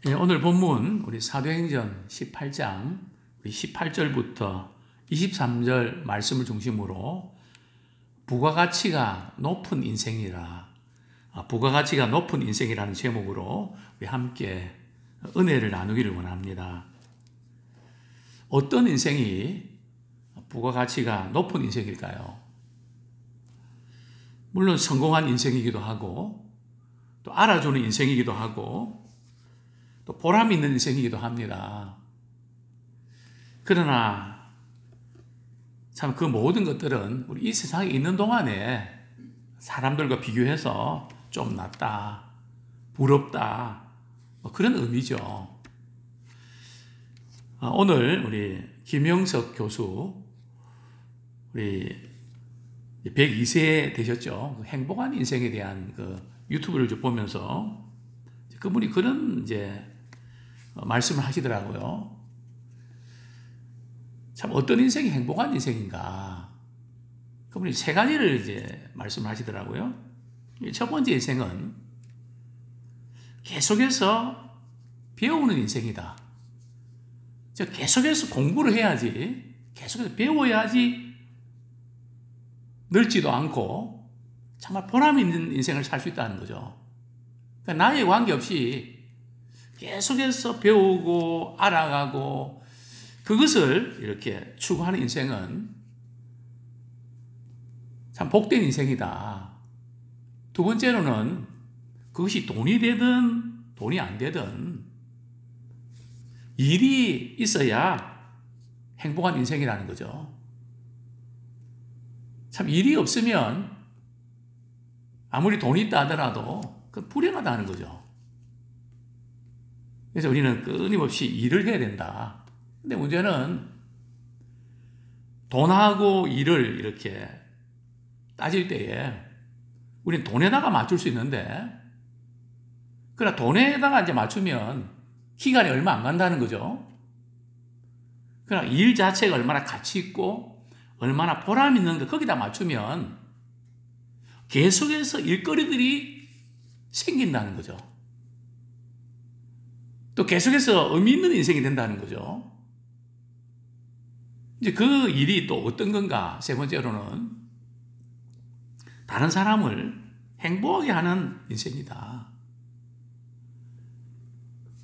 오늘 본문 우리 사도행전 18장 우리 18절부터 23절 말씀을 중심으로 부가가치가 높은 인생이라, 부가가치가 높은 인생이라는 제목으로 우리 함께 은혜를 나누기를 원합니다. 어떤 인생이 부가가치가 높은 인생일까요? 물론 성공한 인생이기도 하고 또 알아주는 인생이기도 하고 또 보람 있는 인생이기도 합니다. 그러나 참 그 모든 것들은 우리 이 세상에 있는 동안에 사람들과 비교해서 좀 낫다, 부럽다, 그런 의미죠. 오늘 우리 김영석 교수, 우리 102세 되셨죠. 행복한 인생에 대한 그 유튜브를 좀 보면서 그분이 그런 말씀을 하시더라고요. 참 어떤 인생이 행복한 인생인가? 그분이 세 가지를 말씀을 하시더라고요. 첫 번째 인생은 계속해서 배우는 인생이다. 계속해서 공부를 해야지, 계속해서 배워야지 늙지도 않고 정말 보람 있는 인생을 살 수 있다는 거죠. 그러니까 나이에 관계없이 계속해서 배우고 알아가고 그것을 이렇게 추구하는 인생은 참 복된 인생이다. 두 번째로는 그것이 돈이 되든 돈이 안 되든 일이 있어야 행복한 인생이라는 거죠. 참 일이 없으면 아무리 돈이 있다 하더라도 그 불행하다는 거죠. 그래서 우리는 끊임없이 일을 해야 된다. 근데 문제는 돈하고 일을 이렇게 따질 때에 우리는 돈에다가 맞출 수 있는데, 그러나 돈에다가 맞추면 기간이 얼마 안 간다는 거죠. 그러나 일 자체가 얼마나 가치 있고 얼마나 보람 있는가 거기다 맞추면 계속해서 일거리들이 생긴다는 거죠. 또 계속해서 의미 있는 인생이 된다는 거죠. 이제 그 일이 또 어떤 건가? 세 번째로는 다른 사람을 행복하게 하는 인생이다.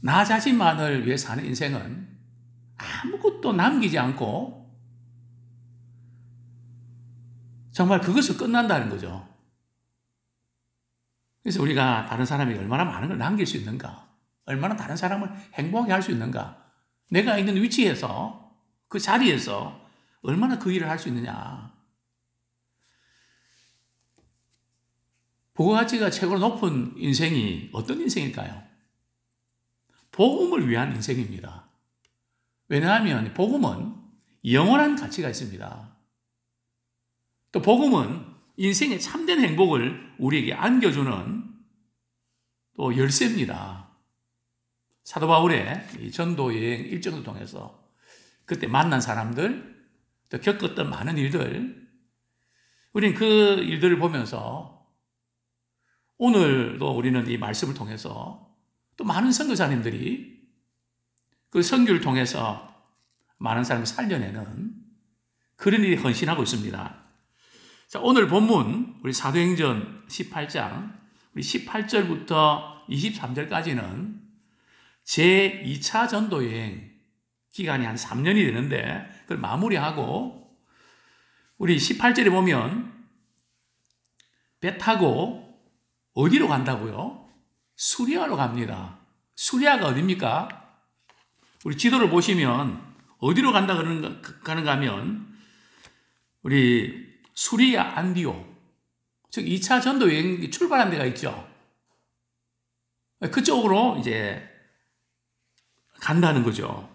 나 자신만을 위해 사는 인생은 아무것도 남기지 않고 정말 그것을 끝난다는 거죠. 그래서 우리가 다른 사람에게 얼마나 많은 걸 남길 수 있는가? 얼마나 다른 사람을 행복하게 할 수 있는가? 내가 있는 위치에서, 그 자리에서 얼마나 그 일을 할 수 있느냐? 부가가치가 최고로 높은 인생이 어떤 인생일까요? 복음을 위한 인생입니다. 왜냐하면 복음은 영원한 가치가 있습니다. 또 복음은 인생의 참된 행복을 우리에게 안겨주는 또 열쇠입니다. 사도 바울의 전도 여행 일정을 통해서 그때 만난 사람들, 또 겪었던 많은 일들, 우리는 그 일들을 보면서 오늘도 우리는 이 말씀을 통해서 또 많은 선교사님들이 그 선교를 통해서 많은 사람을 살려내는 그런 일이 헌신하고 있습니다. 자, 오늘 본문 우리 사도행전 18장 우리 18절부터 23절까지는 제2차 전도여행 기간이 한 3년이 되는데 그걸 마무리하고 우리 18절에 보면 배 타고 어디로 간다고요? 수리아로 갑니다. 수리아가 어디입니까? 우리 지도를 보시면 어디로 가는가 하면 우리 수리아 안디옥, 즉 2차 전도 여행 출발한 데가 있죠. 그쪽으로 이제 간다는 거죠.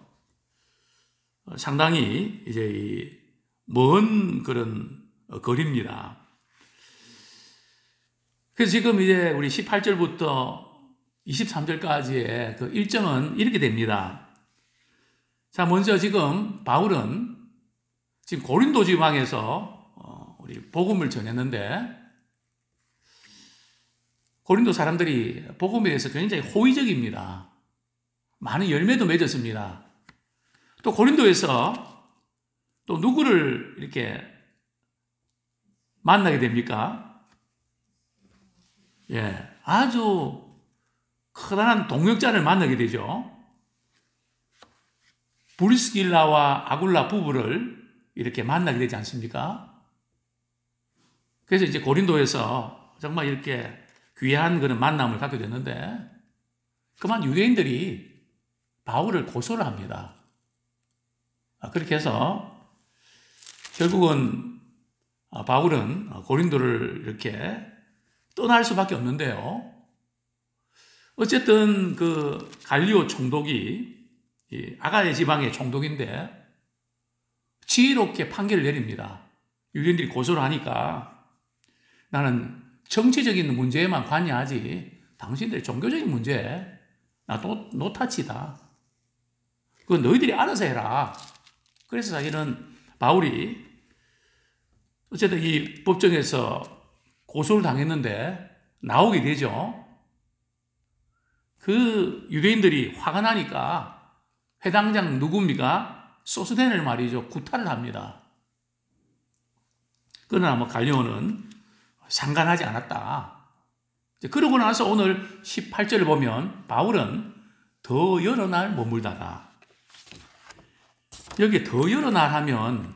상당히 이제 먼 그런 거리입니다. 그래서 지금 이제 우리 18절부터 23절까지의 그 일정은 이렇게 됩니다. 자, 먼저 지금 바울은 지금 고린도 지방에서 우리 복음을 전했는데 고린도 사람들이 복음에 대해서 굉장히 호의적입니다. 많은 열매도 맺었습니다. 또 고린도에서 또 누구를 이렇게 만나게 됩니까? 예, 아주 커다란 동역자를 만나게 되죠. 브리스길라와 아굴라 부부를 이렇게 만나게 되지 않습니까? 그래서 이제 고린도에서 정말 이렇게 귀한 그런 만남을 갖게 됐는데, 그만 유대인들이 바울을 고소를 합니다. 그렇게 해서 결국은 바울은 고린도를 이렇게 떠날 수밖에 없는데요. 어쨌든 그 갈리오 총독이 아가야 지방의 총독인데 지혜롭게 판결을 내립니다. 유대인들이 고소를 하니까 나는 정치적인 문제에만 관여하지 당신들의 종교적인 문제에 나 노타치다. 그건 너희들이 알아서 해라. 그래서 사실은 바울이 어쨌든 이 법정에서 고소를 당했는데 나오게 되죠. 그 유대인들이 화가 나니까 회당장 누굽니까? 소스데네를 말이죠. 구타를 합니다. 그러나 뭐 갈리오는 상관하지 않았다. 그러고 나서 오늘 18절을 보면 바울은 더 여러 날 머물다가, 여기 더 여러 날 하면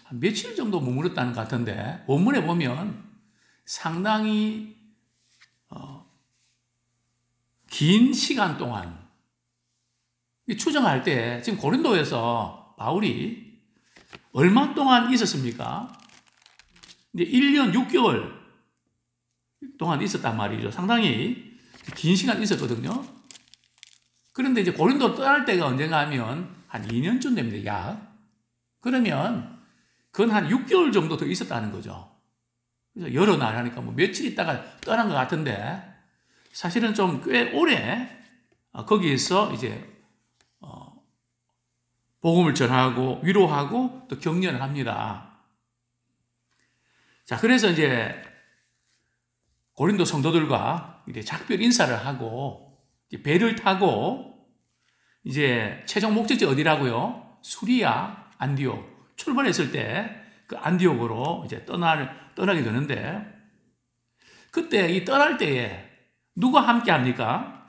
한 며칠 정도 머물렀다는 것 같은데 원문에 보면 상당히 긴 시간 동안, 추정할 때 지금 고린도에서 바울이 얼마 동안 있었습니까? 이제 1년 6개월 동안 있었단 말이죠. 상당히 긴 시간 있었거든요. 그런데 이제 고린도 떠날 때가 언젠가 하면 한 2년쯤 됩니다. 약. 그러면 그건 한 6개월 정도 더 있었다는 거죠. 그래서 여러 날 하니까 뭐 며칠 있다가 떠난 것 같은데 사실은 좀 꽤 오래 거기에서 이제 복음을 전하고 위로하고 또 격려를 합니다. 자, 그래서 이제 고린도 성도들과 이제 작별 인사를 하고 이제 배를 타고 이제 최종 목적지 어디라고요? 수리아, 안디옥. 출발했을 때 그 안디옥으로 이제 떠나게 되는데, 그때 이 떠날 때에 누가 함께 합니까?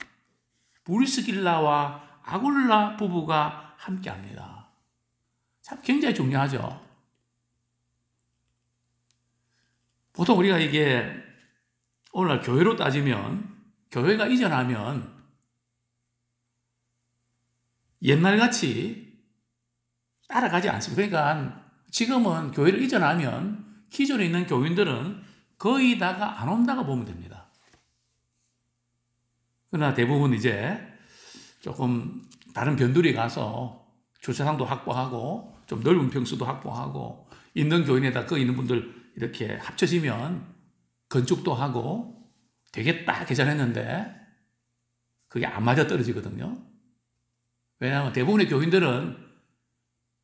브리스길라와 아굴라 부부가 함께 합니다. 참 굉장히 중요하죠. 보통 우리가 이게 오늘날 교회로 따지면, 교회가 이전하면 옛날같이 따라가지 않습니다. 그러니까 지금은 교회를 이전하면 기존에 있는 교인들은 거의 다가 안 온다고 보면 됩니다. 그러나 대부분 이제 조금 다른 변두리 가서 주차장도 확보하고 좀 넓은 평수도 확보하고 있는 교인에다 그 있는 분들 이렇게 합쳐지면 건축도 하고 되겠다 계산했는데 그게 안 맞아 떨어지거든요. 왜냐하면 대부분의 교인들은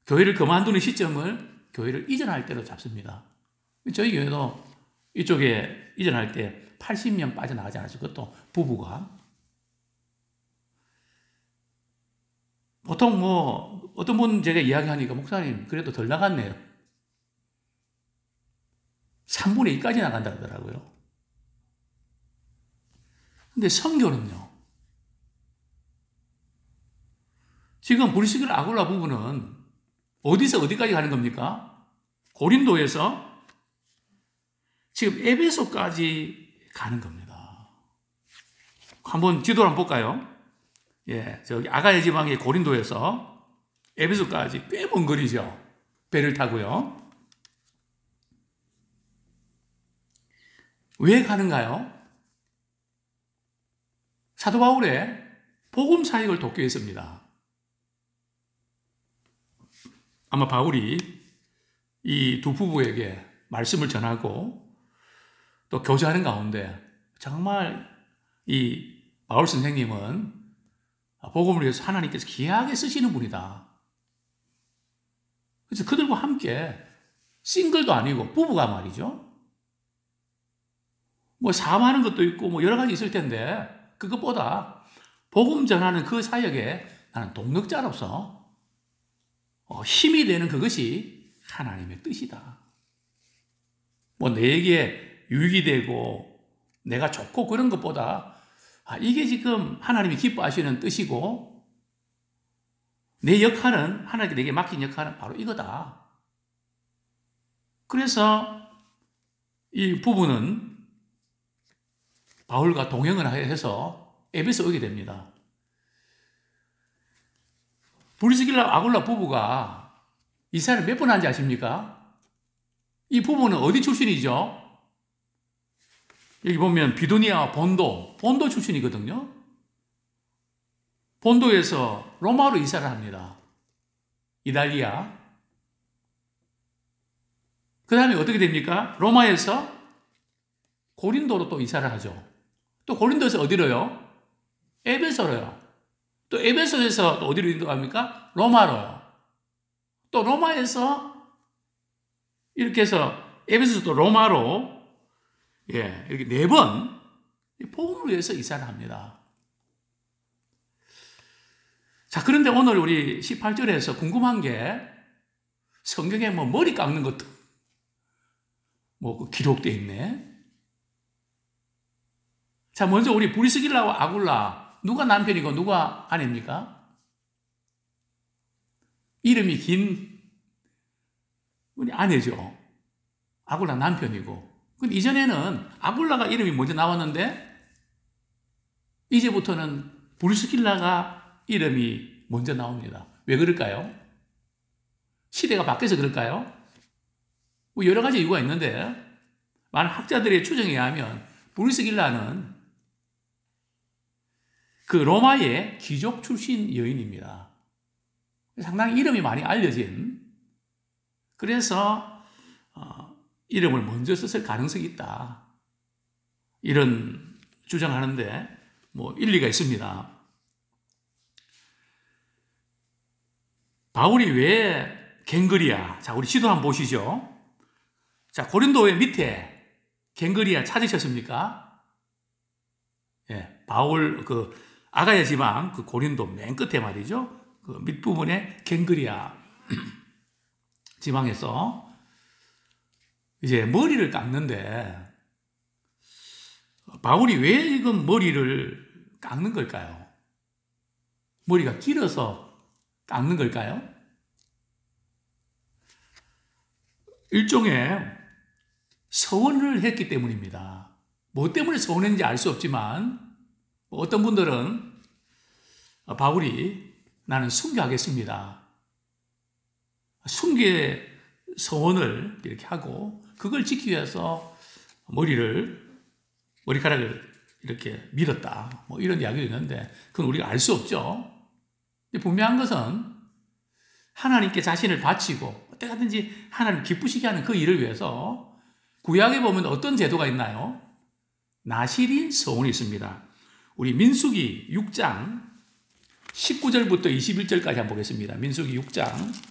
교회를 그만두는 시점을 교회를 이전할 때로 잡습니다. 저희 교회도 이쪽에 이전할 때 80명 빠져나가지 않았어요. 그것도 부부가. 보통 뭐 어떤 분 제가 이야기하니까 목사님 그래도 덜 나갔네요. 3분의 2까지 나간다 그러더라고요. 근데 선교는요. 지금 브리스길라 아굴라 부부는 어디서 어디까지 가는 겁니까? 고린도에서 지금 에베소까지 가는 겁니다. 한번 지도를 한번 볼까요? 예, 저기 아가야 지방의 고린도에서 에베소까지 꽤 먼 거리죠. 배를 타고요. 왜 가는가요? 사도 바울의 복음 사역을 돕기 위해서입니다. 아마 바울이 이 두 부부에게 말씀을 전하고 또 교제하는 가운데 정말 이 바울 선생님은 복음을 위해서 하나님께서 귀하게 쓰시는 분이다. 그래서 그들과 함께 싱글도 아니고 부부가 말이죠. 뭐 사업하는 것도 있고 뭐 여러 가지 있을 텐데 그것보다 복음 전하는 그 사역에 나는 동력자로서 힘이 되는 그것이 하나님의 뜻이다. 뭐 내게 유익이 되고 내가 좋고 그런 것보다 이게 지금 하나님이 기뻐하시는 뜻이고 내 역할은 하나님께 내게 맡긴 역할은 바로 이거다. 그래서 이 부부는 바울과 동행을 해서 에베소 오게 됩니다. 브리스길라 아굴라 부부가 이사를 몇 번 한지 아십니까? 이 부부는 어디 출신이죠? 여기 보면 비두니아 본도 출신이거든요. 본도에서 로마로 이사를 합니다. 이달리아. 그 다음에 어떻게 됩니까? 로마에서 고린도로 또 이사를 하죠. 또 고린도에서 어디로요? 에베소로요. 또 에베소에서 또 어디로 이동합니까? 로마로요. 또 로마에서 이렇게 해서 에베소에서 또 로마로 이렇게 4번 복음을 위해서 이사를 합니다. 자, 그런데 오늘 우리 18절에서 궁금한 게 성경에 뭐 머리 깎는 것도 뭐 기록되어 있네. 자, 먼저 우리 브리스길라와 아굴라 누가 남편이고 누가 아내입니까? 이름이 긴 우리 아내죠. 아굴라 남편이고. 근데 이전에는 아굴라가 이름이 먼저 나왔는데 이제부터는 브리스길라가 이름이 먼저 나옵니다. 왜 그럴까요? 시대가 바뀌어서 그럴까요? 뭐 여러 가지 이유가 있는데 많은 학자들의 추정에 의하면 브리스길라는 그 로마의 귀족 출신 여인입니다. 상당히 이름이 많이 알려진, 그래서 이름을 먼저 썼을 가능성이 있다. 이런 주장하는데 뭐 일리가 있습니다. 바울이 왜 갱그리아, 자 우리 지도 한번 보시죠. 자, 고린도의 밑에 갱그리아 찾으셨습니까? 예, 바울 그 아가야 지방 그 고린도 맨 끝에 말이죠. 그 밑부분에 갱그리아 지방에서 이제 머리를 깎는데 바울이 왜 이건 머리를 깎는 걸까요? 머리가 길어서 깎는 걸까요? 일종의 서원을 했기 때문입니다. 뭐 때문에 서원했는지 알 수 없지만 어떤 분들은 바울이 나는 순교하겠습니다. 순교의 서원을 이렇게 하고 그걸 지키기 위해서 머리카락을 이렇게 밀었다. 뭐 이런 이야기도 있는데 그건 우리가 알 수 없죠. 분명한 것은 하나님께 자신을 바치고 어떻게든지 하나님을 기쁘시게 하는 그 일을 위해서 구약에 보면 어떤 제도가 있나요? 나실인 서원이 있습니다. 우리 민수기 6장 19절부터 21절까지 한번 보겠습니다. 민수기 6장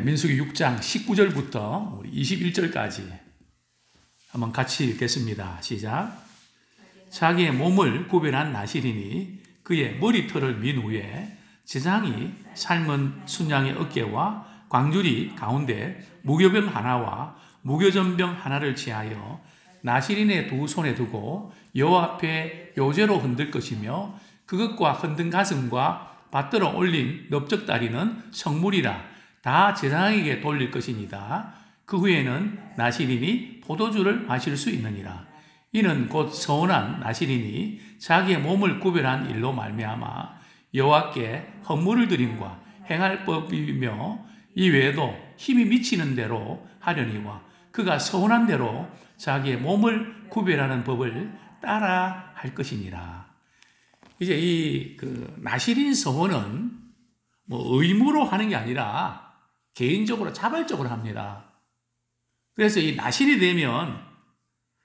민수기 6장 19절부터 21절까지 한번 같이 읽겠습니다. 시작. 자기의 몸을 구별한 나실이니 그의 머리털을 민 후에 제장이 삶은 순양의 어깨와 광주리 가운데 무교병 하나와 무교전병 하나를 취하여 나실인의 두 손에 두고 여호와 앞에 요제로 흔들 것이며 그것과 흔든 가슴과 받들어 올린 넓적다리는 성물이라 다 제사장에게 돌릴 것이니다. 그 후에는 나실인이 포도주를 마실 수 있느니라. 이는 곧 서운한 나실인이 자기의 몸을 구별한 일로 말미암아 여호와께 헌물을 드림과 행할 법이며 이외에도 힘이 미치는 대로 하려니와 그가 서운한 대로 자기의 몸을 구별하는 법을 따라 할 것이니라. 이제 이 나실인 서원은 뭐 의무로 하는 게 아니라 개인적으로 자발적으로 합니다. 그래서 이 나실이 되면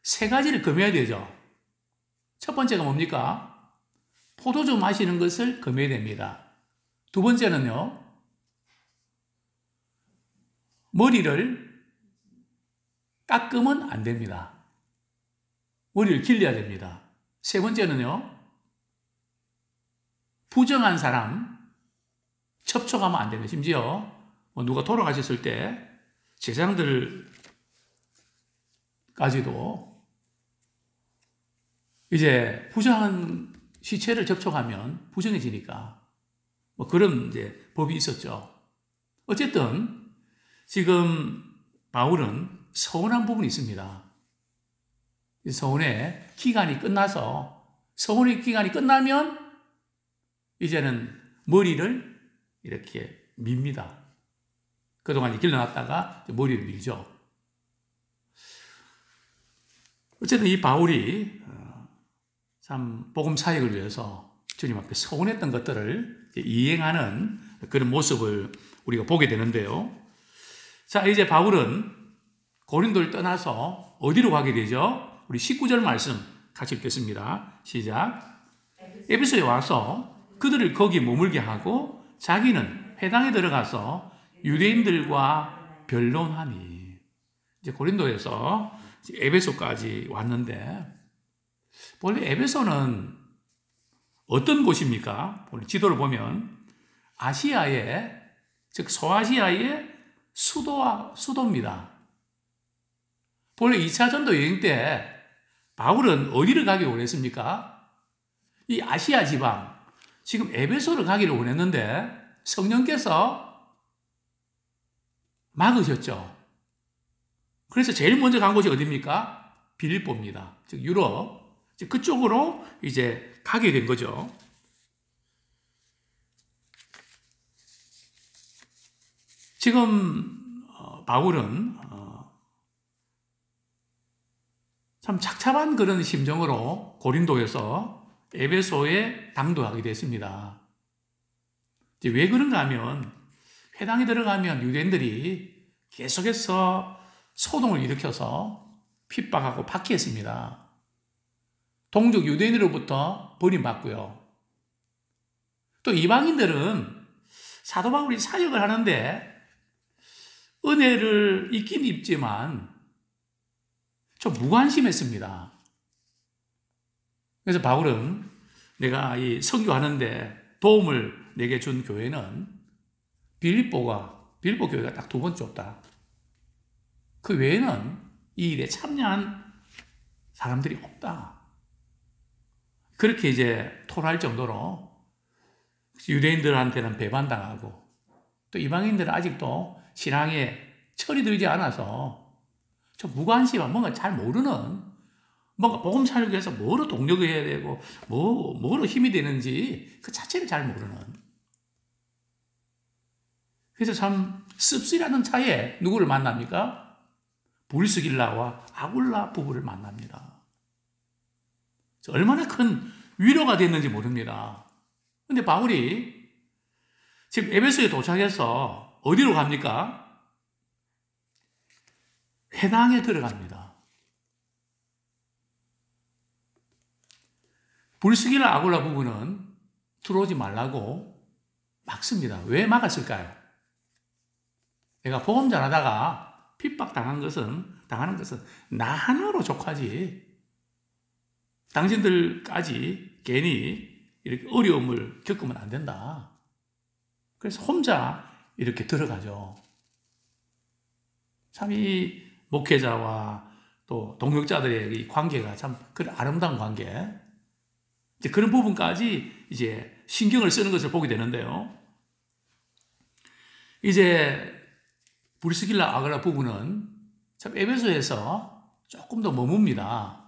3가지를 금해야 되죠. 첫 번째가 뭡니까? 포도주 마시는 것을 금해야 됩니다. 두 번째는요, 머리를 깎으면 안 됩니다. 머리를 길러야 됩니다. 세 번째는요, 부정한 사람 접촉하면 안 됩니다. 심지어 누가 돌아가셨을 때 제사장들까지도 이제 부정한 시체를 접촉하면 부정해지니까 그런 이제 법이 있었죠. 어쨌든 지금 바울은 서운한 부분이 있습니다. 서원의 기간이 끝나면 이제는 머리를 이렇게 밉니다. 그동안 길러놨다가 머리를 밀죠. 어쨌든 이 바울이 참 복음 사역을 위해서 주님 앞에 서운했던 것들을 이행하는 그런 모습을 우리가 보게 되는데요. 자, 이제 바울은 고린도를 떠나서 어디로 가게 되죠? 우리 19절 말씀 같이 읽겠습니다. 시작. 에베소에 와서 그들을 거기 머물게 하고 자기는 회당에 들어가서 유대인들과 변론하니. 이제 고린도에서 에베소까지 왔는데, 원래 에베소는 어떤 곳입니까? 우리 지도를 보면 아시아의, 즉 소아시아의 수도입니다. 본래 2차 전도 여행 때 바울은 어디를 가기를 원했습니까? 이 아시아 지방, 지금 에베소를 가기를 원했는데 성령께서 막으셨죠. 그래서 제일 먼저 간 곳이 어디입니까? 빌립보입니다. 즉 유럽. 그쪽으로 이제 가게 된 거죠. 지금 바울은 참 착잡한 그런 심정으로 고린도에서 에베소에 당도하게 됐습니다. 이제 왜 그런가 하면 회당에 들어가면 유대인들이 계속해서 소동을 일으켜서 핍박하고 박해했습니다. 동족 유대인으로부터 버림받고요. 또 이방인들은 사도 바울이 사역을 하는데 은혜를 입긴 입지만 좀 무관심했습니다. 그래서 바울은 내가 이 선교하는데 도움을 내게 준 교회는 빌립보 교회가 딱 두 번째 없다. 그 외에는 이 일에 참여한 사람들이 없다. 그렇게 이제 토로할 정도로 유대인들한테는 배반당하고 또 이방인들은 아직도 신앙에 철이 들지 않아서 좀 무관심한, 뭔가 잘 모르는, 뭔가 복음 살기 위해서 뭐로 동력을 해야 되고 뭐로 힘이 되는지 그 자체를 잘 모르는. 그래서 참 씁쓸하는 차에 누구를 만납니까? 브리스길라와 아굴라 부부를 만납니다. 얼마나 큰 위로가 됐는지 모릅니다. 근데 바울이 지금 에베소에 도착해서 어디로 갑니까? 회당에 들어갑니다. 브리스길라 아굴라 부부는 들어오지 말라고 막습니다. 왜 막았을까요? 내가 복음 전하다가 핍박당하는 것은 나 하나로 족하지. 당신들까지 괜히 이렇게 어려움을 겪으면 안 된다. 그래서 혼자 이렇게 들어가죠. 참 이 목회자와 또 동역자들의 이 관계가 참 그런 아름다운 관계. 이제 그런 부분까지 이제 신경을 쓰는 것을 보게 되는데요. 이제 브리스길라 아굴라 부부는 참 에베소에서 조금 더 머뭅니다.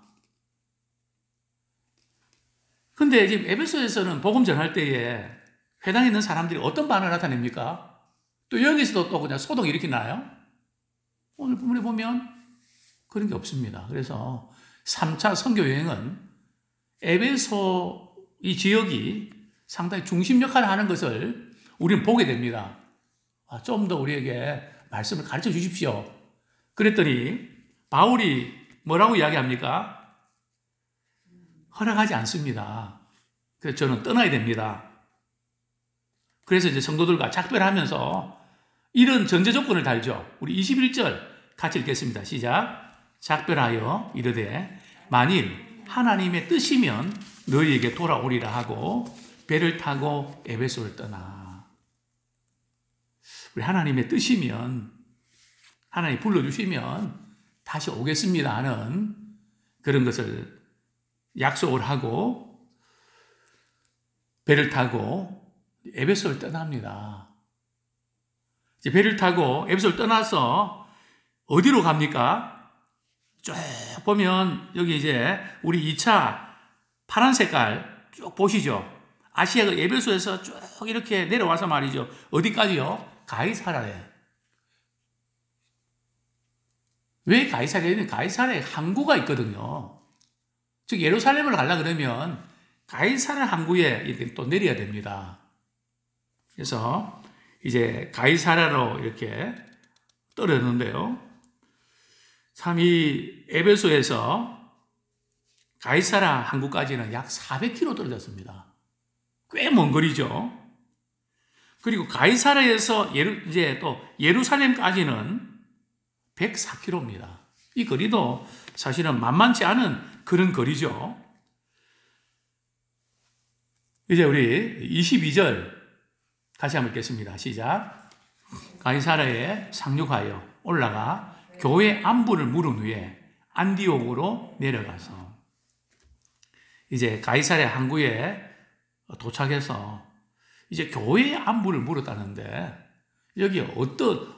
근데 지금 에베소에서는 복음 전할 때에 회당에 있는 사람들이 어떤 반응을 나타냅니까? 또 여기서도 또 그냥 소동 일으키나요? 오늘 본문에 보면 그런 게 없습니다. 그래서 3차 선교 여행은 에베소 이 지역이 상당히 중심 역할을 하는 것을 우리는 보게 됩니다. 좀 더 우리에게 말씀을 가르쳐 주십시오. 그랬더니 바울이 뭐라고 이야기합니까? 허락하지 않습니다. 그래서 저는 떠나야 됩니다. 그래서 이제 성도들과 작별하면서 이런 전제 조건을 달죠. 우리 21절 같이 읽겠습니다. 시작. 작별하여 이르되 만일 하나님의 뜻이면 너희에게 돌아오리라 하고 배를 타고 에베소를 떠나. 우리 하나님의 뜻이면, 하나님 불러주시면 다시 오겠습니다 하는 그런 것을 약속을 하고 배를 타고 에베소를 떠납니다. 이제 배를 타고 에베소를 떠나서 어디로 갑니까? 쭉 보면 여기 이제 우리 2차 파란 색깔 쭉 보시죠. 아시아가 에베소에서 쭉 이렇게 내려와서 말이죠. 어디까지요? 가이사라에. 왜 가이사라에는 가이사라에 항구가 있거든요. 즉 예루살렘을 가려고 그러면 가이사라 항구에 이렇게 또 내려야 됩니다. 그래서 이제 가이사라로 이렇게 떨어졌는데요. 참 이 에베소에서 가이사라 항구까지는 약 400km 떨어졌습니다. 꽤 먼 거리죠. 그리고 가이사라에서 이제 또 예루살렘까지는 104km입니다. 이 거리도 사실은 만만치 않은 그런 거리죠. 이제 우리 22절 같이 한번 읽겠습니다. 시작. 가이사라에 상륙하여 올라가 교회 안부를 물은 후에 안디옥으로 내려가서 이제 가이사랴 항구에 도착해서 이제 교회의 안부를 물었다는데 여기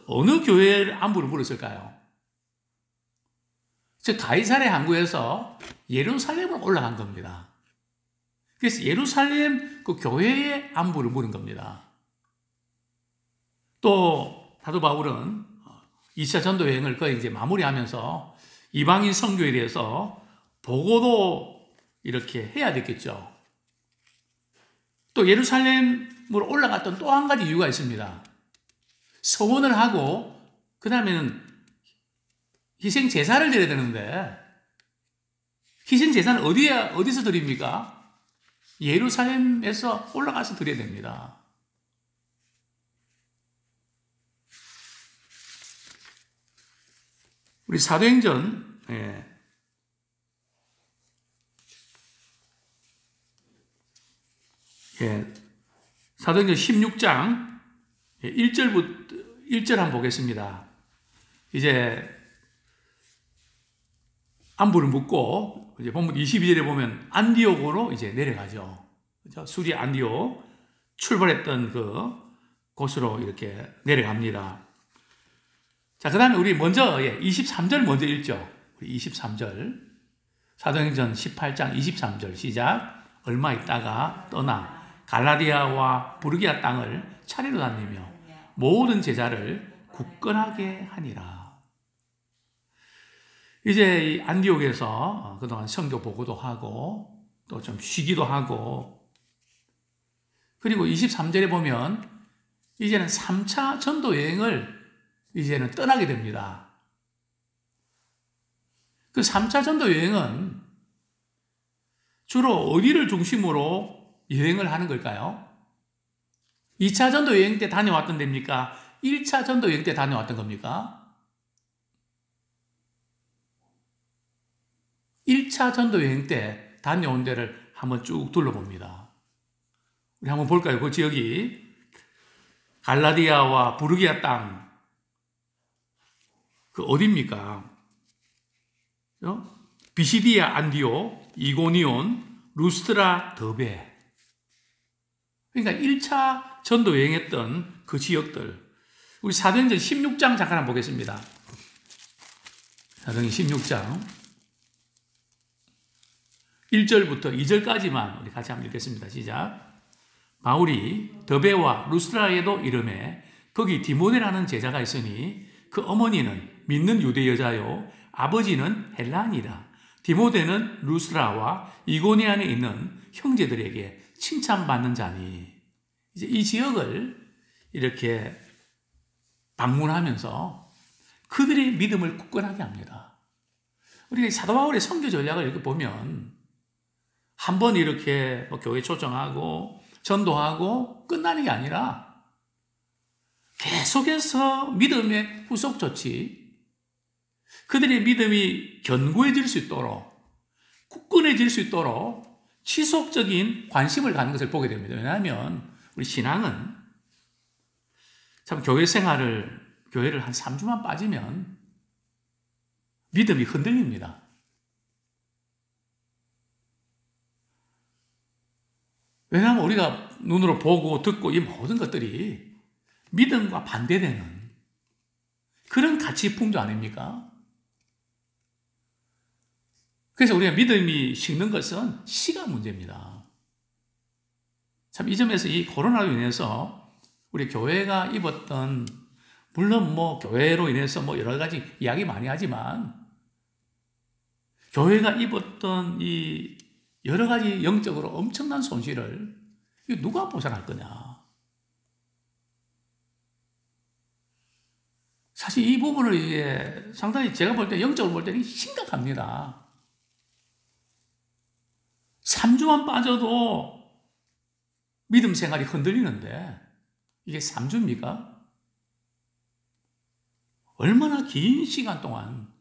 어느 교회의 안부를 물었을까요? 즉 가이사랴 항구에서 예루살렘으로 올라간 겁니다. 그래서 예루살렘 그 교회의 안부를 물은 겁니다. 또 사도 바울은 2차 전도 여행을 거의 이제 마무리하면서 이방인 선교에 대해서 보고도 이렇게 해야 됐겠죠. 또 예루살렘으로 올라갔던 또 한 가지 이유가 있습니다. 서원을 하고 그 다음에는 희생 제사를 드려야 되는데 희생 제사는 어디서 드립니까? 예루살렘에서 올라가서 드려야 됩니다. 우리 사도행전 사도행전 16장 1절 한번 보겠습니다. 이제 안부를 묻고 이제 본문 22절에 보면 안디옥으로 이제 내려가죠. 그렇죠? 수리 안디옥 출발했던 그 곳으로 이렇게 내려갑니다. 자, 그 다음에 우리 먼저 23절 먼저 읽죠. 우리 23절 사도행전 18장 23절 시작. 얼마 있다가 떠나 갈라디아와 부르기아 땅을 차례로 다니며 모든 제자를 굳건하게 하니라. 이제 이 안디옥에서 그동안 선교 보고도 하고 또 좀 쉬기도 하고 그리고 23절에 보면 이제는 3차 전도 여행을 이제는 떠나게 됩니다. 그 3차 전도 여행은 주로 어디를 중심으로 여행을 하는 걸까요? 2차 전도 여행 때 다녀왔던 데입니까? 1차 전도 여행 때 다녀왔던 겁니까? 1차 전도 여행 때 다녀온 데를 한번 쭉 둘러봅니다. 우리 한번 볼까요? 그 지역이 갈라디아와 부르기아 땅, 그 어디입니까? 비시디아 안디오, 이고니온, 루스트라, 더베. 그러니까 1차 전도 여행했던 그 지역들. 우리 사도행전 16장 잠깐 한번 보겠습니다. 사도행전 16장 1절부터 2절까지만 우리 같이 한번 읽겠습니다. 시작. 바울이 더베와 루스트라에도 이르매 거기 디모데라는 제자가 있으니 그 어머니는 믿는 유대 여자요 아버지는 헬라니라. 디모데는 루스트라와 이고니안에 있는 형제들에게 칭찬받는 자니. 이제 이 지역을 이렇게 방문하면서 그들의 믿음을 굳건하게 합니다. 우리가 사도 바울의 선교 전략을 이렇게 보면 한번 이렇게 뭐 교회 초청하고 전도하고 끝나는 게 아니라 계속해서 믿음의 후속 조치, 그들의 믿음이 견고해질 수 있도록, 굳건해질 수 있도록 지속적인 관심을 갖는 것을 보게 됩니다. 왜냐하면 우리 신앙은 참 교회를 한 3주만 빠지면 믿음이 흔들립니다. 왜냐하면 우리가 눈으로 보고 듣고 이 모든 것들이 믿음과 반대되는 그런 가치 풍조 아닙니까? 그래서 우리가 믿음이 식는 것은 시간 문제입니다. 참 이 점에서 이 코로나로 인해서 우리 교회가 입었던, 물론 교회로 인해서 여러 가지 이야기 많이 하지만 교회가 입었던 이 여러 가지 영적으로 엄청난 손실을 누가 보상할 거냐. 사실 이 부분을 이게 상당히 제가 볼 때 영적으로 볼 때는 심각합니다. 3주만 빠져도 믿음 생활이 흔들리는데 이게 3주입니까? 얼마나 긴 시간 동안.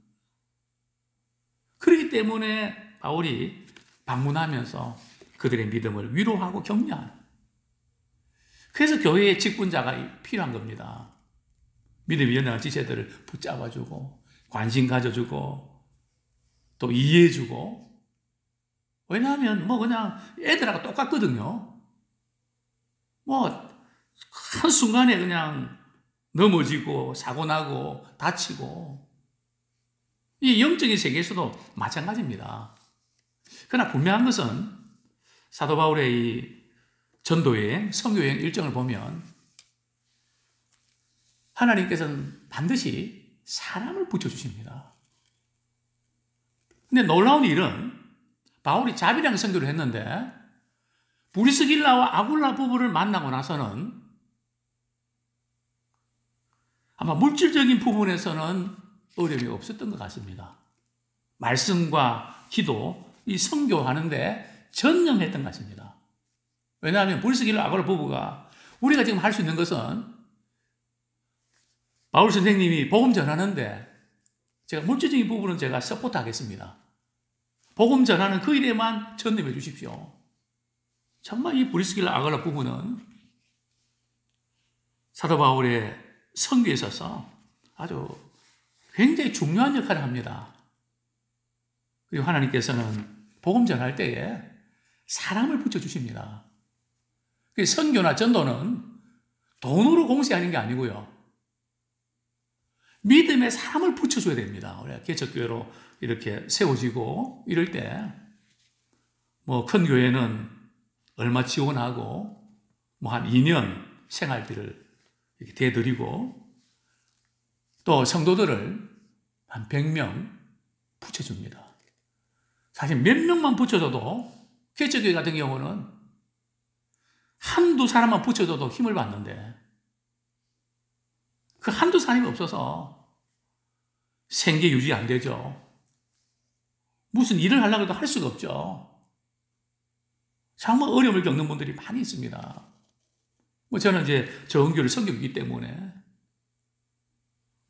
그렇기 때문에 바울이 방문하면서 그들의 믿음을 위로하고 격려하는. 그래서 교회의 직분자가 필요한 겁니다. 믿음이 연약한 지체들을 붙잡아주고 관심 가져주고 또 이해해주고. 왜냐하면 그냥 애들하고 똑같거든요. 한순간에 그냥 넘어지고 사고나고 다치고. 이 영적인 세계에서도 마찬가지입니다. 그러나 분명한 것은 사도 바울의 이 전도여행, 선교여행 일정을 보면 하나님께서는 반드시 사람을 붙여주십니다. 근데 놀라운 일은 바울이 자비랑 선교를 했는데 브리스길라와 아굴라 부부를 만나고 나서는 아마 물질적인 부분에서는 어려움이 없었던 것 같습니다. 말씀과 기도, 이 선교하는데 전념했던 것 같습니다. 왜냐하면 브리스길라 아굴라 부부가 우리가 지금 할 수 있는 것은 바울 선생님이 복음 전하는데 제가 물질적인 부분은 제가 서포트 하겠습니다. 복음 전하는 그 일에만 전념해 주십시오. 정말 이 브리스길라 아굴라 부부는 사도 바울의 선교에 있어서 아주 굉장히 중요한 역할을 합니다. 그리고 하나님께서는 복음 전할 때에 사람을 붙여주십니다. 선교나 전도는 돈으로 공세하는 게 아니고요. 믿음에 사람을 붙여줘야 됩니다. 우리가 개척교회로 이렇게 세워지고 이럴 때 큰 교회는 얼마 지원하고 한 2년 생활비를 이렇게 대드리고 또 성도들을 한 100명 붙여줍니다. 사실 몇 명만 붙여줘도 개척교회 같은 경우는 한두 사람만 붙여줘도 힘을 받는데 그 한두 사람이 없어서 생계 유지 안 되죠. 무슨 일을 하려고 해도 할 수가 없죠. 정말 어려움을 겪는 분들이 많이 있습니다. 저는 이제 저은교를 섬기기 때문에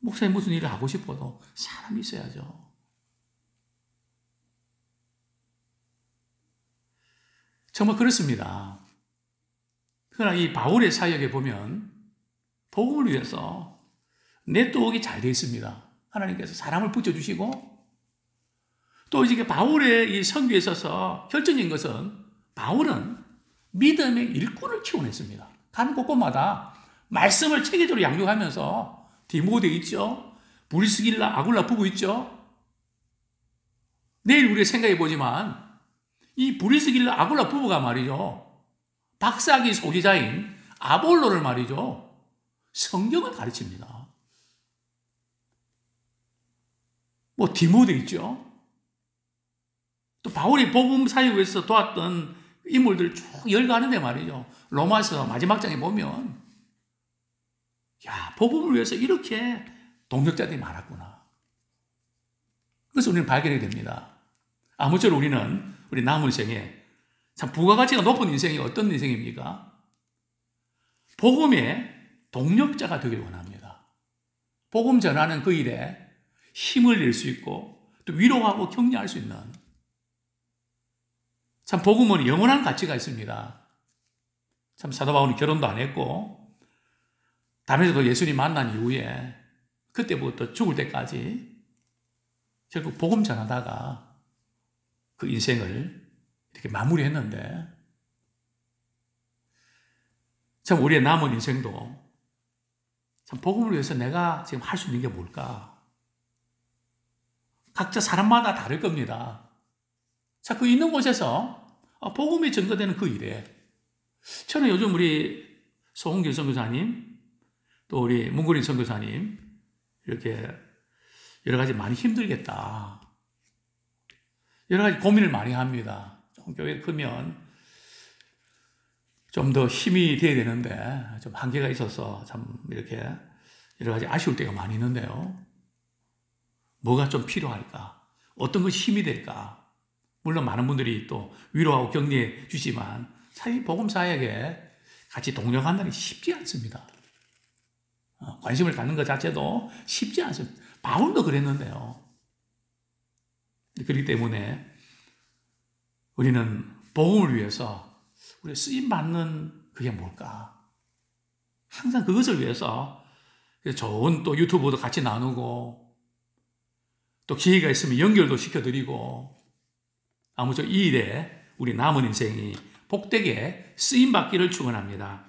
목사님 무슨 일을 하고 싶어도 사람이 있어야죠. 정말 그렇습니다. 그러나 이 바울의 사역에 보면 복음을 위해서 네트워크가 잘 되어 있습니다. 하나님께서 사람을 붙여주시고 또 이제 바울의 이 선교에 있어서 결정적인 것은 바울은 믿음의 일꾼을 키워냈습니다. 가는 곳곳마다 말씀을 체계적으로 양육하면서 디모데 있죠. 브리스길라 아굴라 부부 있죠. 내일 우리가 생각해 보지만 이 브리스길라 아굴라 부부가 말이죠. 박사학위 소지자인 아볼로를 말이죠. 성경을 가르칩니다. 디모데 있죠. 또 바울이 복음 사역에서 도왔던 인물들 쭉 열거하는데 말이죠. 로마서 마지막 장에 보면 복음을 위해서 이렇게 동력자들이 많았구나. 그래서 우리는 발견이 됩니다. 아무쪼록 우리는 우리 남은 생에 참 부가가치가 높은 인생이 어떤 인생입니까? 복음의 동력자가 되길 원합니다. 복음 전하는 그 일에 힘을 낼 수 있고 또 위로하고 격려할 수 있는 참 복음은 영원한 가치가 있습니다. 참 사도 바울은 결혼도 안 했고 담에서도 예수님 만난 이후에 그때부터 죽을 때까지 결국 복음 전하다가 그 인생을 이렇게 마무리했는데 참 우리의 남은 인생도 참 복음을 위해서 내가 지금 할 수 있는 게 뭘까? 각자 사람마다 다를 겁니다. 자, 그 있는 곳에서 복음이 전거되는 그 일에 저는 요즘 우리 소홍길 선교사님 또 우리 문구린 선교사님 이렇게 여러 가지 많이 힘들겠다. 여러 가지 고민을 많이 합니다. 좀 교회가 크면 좀 더 힘이 돼야 되는데 좀 한계가 있어서 참 이렇게 여러 가지 아쉬울 때가 많이 있는데요. 뭐가 좀 필요할까? 어떤 것이 힘이 될까? 물론 많은 분들이 또 위로하고 격려해 주지만 사실 복음 사역에 같이 동력한다는 게 쉽지 않습니다. 관심을 갖는 것 자체도 쉽지 않습니다. 바울도 그랬는데요. 그렇기 때문에 우리는 복음을 위해서 우리 쓰임받는 그게 뭘까? 항상 그것을 위해서 좋은 또 유튜브도 같이 나누고 또 기회가 있으면 연결도 시켜드리고 아무쪼록 이 일에 우리 남은 인생이 복되게 쓰임받기를 축원합니다.